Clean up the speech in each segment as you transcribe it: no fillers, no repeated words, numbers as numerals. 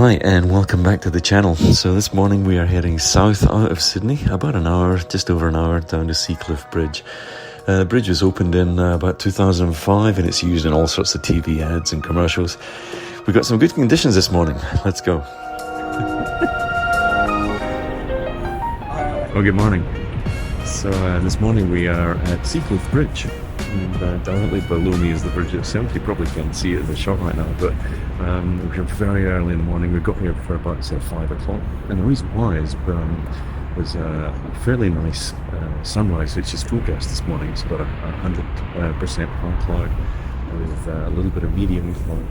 Hi and welcome back to the channel. So this morning we are heading south out of Sydney, about an hour, just over an hour, down to Klick Bridge. The bridge was opened in about 2005 and it's used in all sorts of TV ads and commercials. We've got some good conditions this morning. Let's go. Oh, good morning. So this morning we are at Klick Bridge. And directly below me is the bridge itself. You probably can't see it in the shot right now, but we're here very early in the morning. We got here for about, say, 5 o'clock. And the reason why is was a fairly nice sunrise, which is forecast this morning. It's about 100% high cloud with a little bit of medium cloud.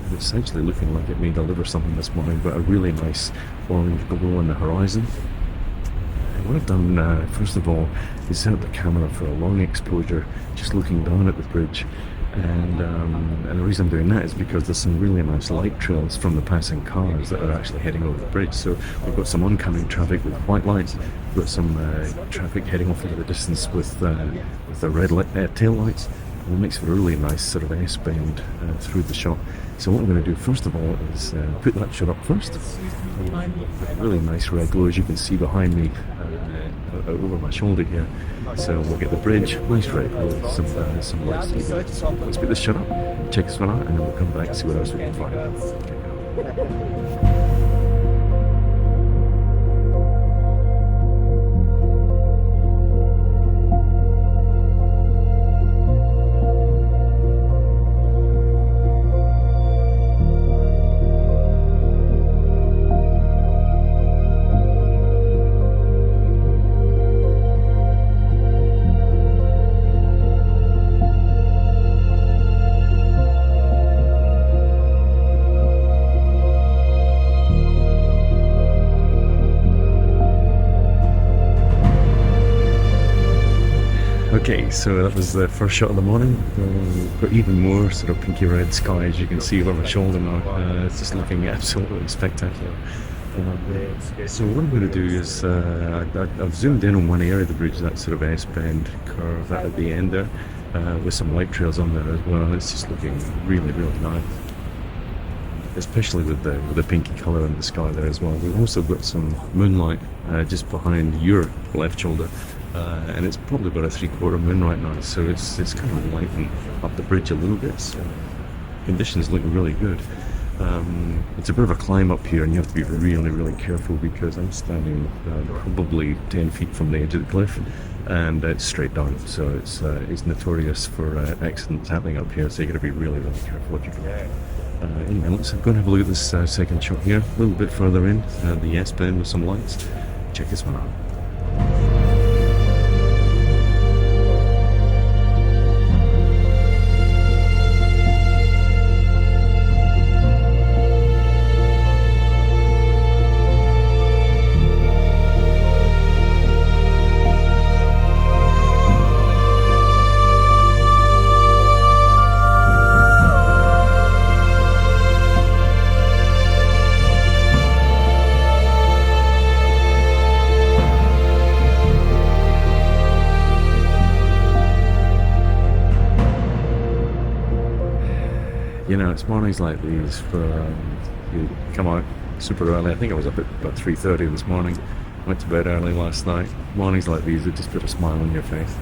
It's essentially looking like it may deliver something this morning, but a really nice orange glow on the horizon. What I've done, first of all, is set up the camera for a long exposure, just looking down at the bridge. And the reason I'm doing that is because there's some really nice light trails from the passing cars that are actually heading over the bridge. So we've got some oncoming traffic with white lights, we've got some traffic heading off into the distance with the red tail lights. And it makes for a really nice sort of S-bend through the shot. So what I'm going to do first of all is put that shot up first. A really nice red glow, as you can see behind me over my shoulder here. So we'll get the bridge, nice red glow, some lights. Let's put this shot up, check this one out, and then we'll come back and see what else we can find. Okay, so that was the first shot of the morning. We've got even more sort of pinky red sky, as you can see over my shoulder now. It's just looking absolutely spectacular. So what I'm going to do is, I've zoomed in on one area of the bridge, that sort of S-bend curve at the end there, with some light trails on there as well. It's just looking really, really nice. Especially with the pinky colour in the sky there as well. We've also got some moonlight just behind your left shoulder. And it's probably about a 3/4 moon right now, so it's kind of lighting up the bridge a little bit. So conditions look really good. It's a bit of a climb up here, and you have to be really, really careful because I'm standing probably 10 feet from the edge of the cliff, and it's straight down. So it's notorious for accidents happening up here. So you got to be really, really careful what you do. Anyway, let's go and have a look at this second shot here, a little bit further in, the S-bend with some lights. Check this one out. You know, it's mornings like these where you come out super early. I think I was up at about 3:30 this morning. Went to bed early last night. Mornings like these that just put a smile on your face.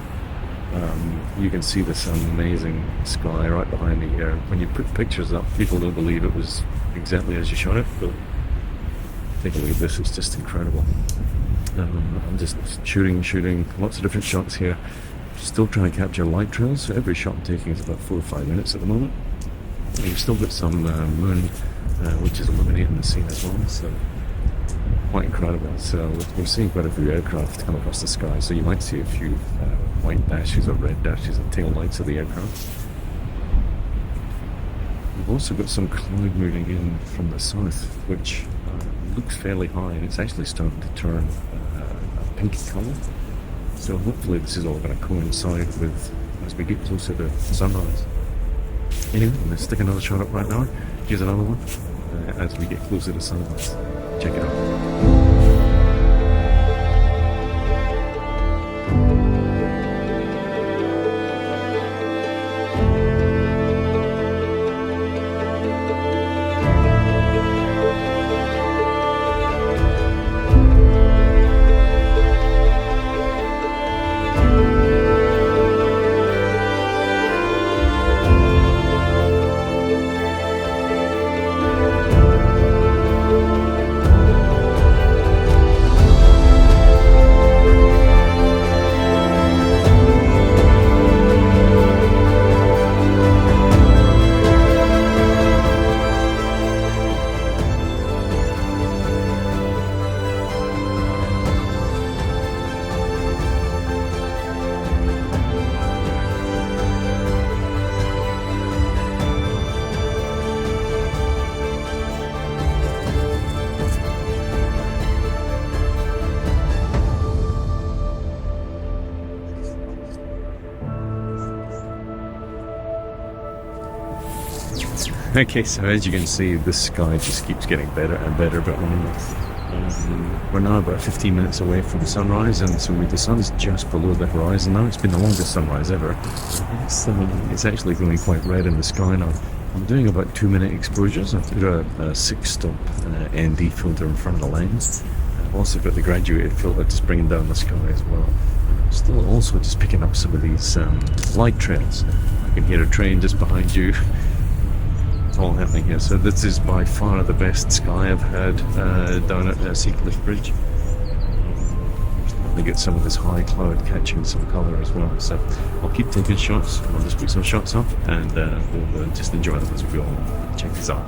You can see this amazing sky right behind me here. When you put pictures up, people don't believe it was exactly as you shot it, but take a look at this, it's just incredible. I'm just shooting lots of different shots here. Still trying to capture light trails, so every shot I'm taking is about 4 or 5 minutes at the moment. You've still got some moon, which is illuminating the scene as well, so quite incredible. So we're seeing quite a few aircraft come across the sky, so you might see a few white dashes or red dashes and tail lights of the aircraft. We've also got some cloud moving in from the south, which looks fairly high, and it's actually starting to turn a pinky colour. So hopefully this is all going to coincide with as we get closer to sunrise. Anyway, I'm going to stick another shot up right now. Here's another one as we get closer to sunrise. Check it out. Okay, so as you can see, the sky just keeps getting better and better, but we're now about 15 minutes away from sunrise, and so the sun's just below the horizon now. It's been the longest sunrise ever. It's actually going quite red in the sky now. I'm doing about 2-minute exposures. I've got a 6-stop ND filter in front of the lens. I've also got the graduated filter just bringing down the sky as well. I'm still also just picking up some of these light trails. I can hear a train just behind you. It's all happening here. So this is by far the best sky I've had down at Sea Cliff Bridge. To get some of this high cloud catching some colour as well. So I'll keep taking shots. I'll just pick some shots up and we'll just enjoy them as we go on. Check this out.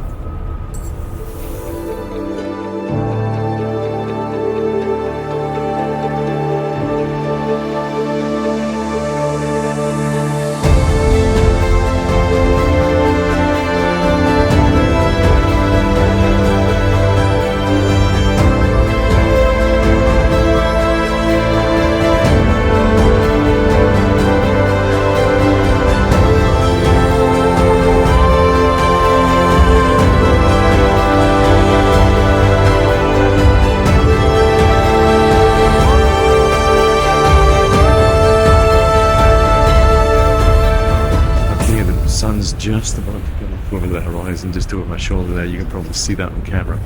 Sun's just about to come up over the horizon, just over my shoulder there. You can probably see that on camera.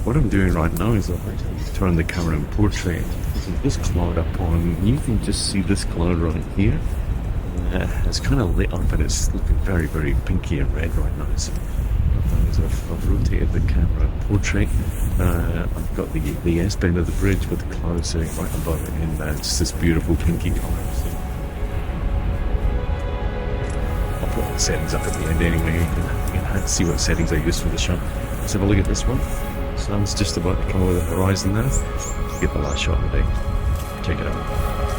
What I'm doing right now is I've actually turned the camera in portrait. This cloud up on, you can just see this cloud right here. It's kind of lit up and it's looking very, very pinky and red right now. So I've rotated the camera in portrait. I've got the S bend of the bridge with the cloud sitting right above it, and it's this beautiful pinky colour. Put the settings up at the end anyway. You can see what settings I use for the shot. Let's have a look at this one. Sun's just about to come over the horizon now. Get the last shot of the day. Check it out.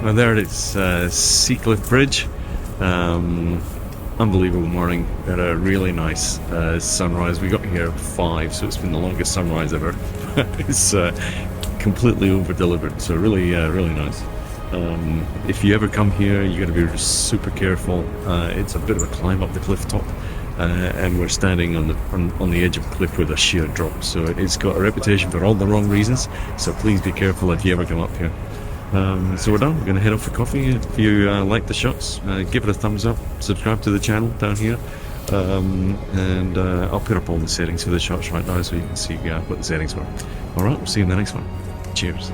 Well, there it is, Sea Cliff Bridge. Unbelievable morning. We had a really nice sunrise. We got here at 5, so it's been the longest sunrise ever. It's completely over-delivered, so really, really nice. If you ever come here, you got to be super careful. It's a bit of a climb up the cliff top, and we're standing on the edge of a cliff with a sheer drop. So it's got a reputation for all the wrong reasons. So please be careful if you ever come up here. So we're done. We're going to head off for coffee. If you like the shots, give it a thumbs up, subscribe to the channel down here, and I'll put up all the settings for the shots right now so you can see what the settings are. Alright, we'll see you in the next one. Cheers.